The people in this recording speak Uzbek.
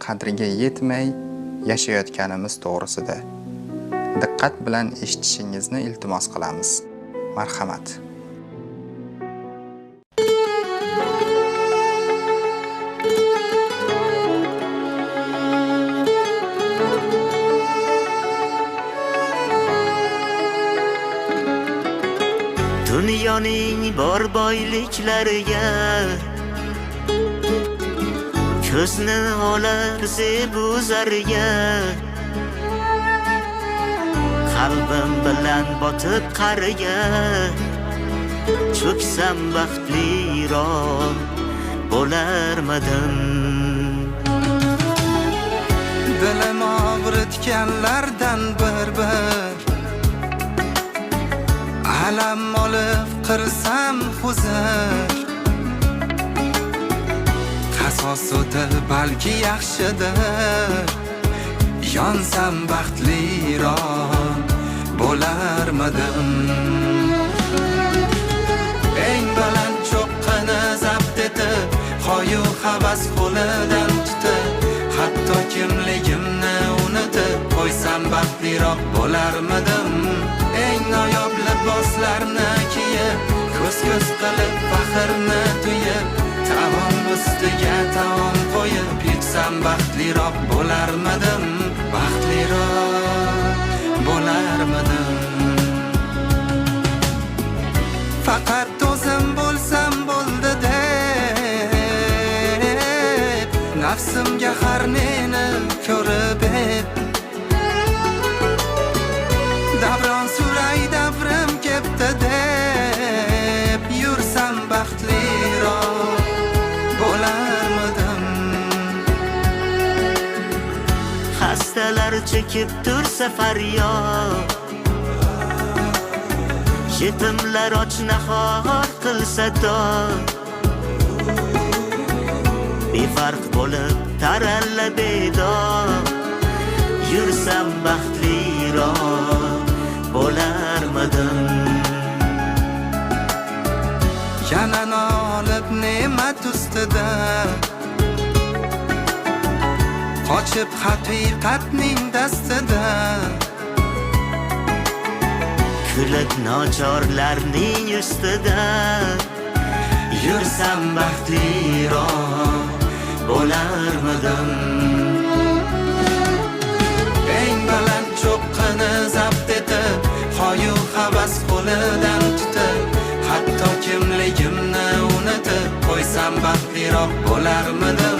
qadriga yetmay yashayotganimiz to'g'risida diqqat bilan eshitishingizni iltimos qilamiz. Marhamat. Dunyoning bor boyliklariga ko'zni olar zebu zarga, qalbim bilan botib qariga, cho'ksam baxtliroq bo'larmidim. Dilim og'ritganlardan bir alam olib qirsam huzur, qasos o'tib balki yaxshidir, yonsam baxtliroq bo'larmidim. Eng baland cho'qqini zabt etib, qo'yu havas qo'lidan tutib, hatto kimligimni unutib qo'ysam baxtliroq bo'larmidim. Eng noyob liboslarni kiyib, ko'z qilib faxrni tuyib, taom ustiga taom qo'yib, yutsam baxtliroq bo'larmidim. Baxtliroq bo'larmidim. Faqat o'zim bo'lsam bo'ldi deb, nafsimga har neni ko'rib eb, davron suray davrim kepti deb, yursam baxtliroq bo'larmidim. Xastalar chekib tursa faryod, yetimlar och nahor qilsa dod, befarq bo'lib taralla bedor, yursam baxtliroq bo'larmidim. Yana nolib ne'mat ustida, qochib haqiqatning dastida, kulib nochorlarning ustida, yursam baxtliroq bo'larmidim. Eng baland cho'qqini zabt etib, qo'yu havas qo'lidan tutib, hatto kimligimni unutib qo'ysam baxtliroq bo'larmidim.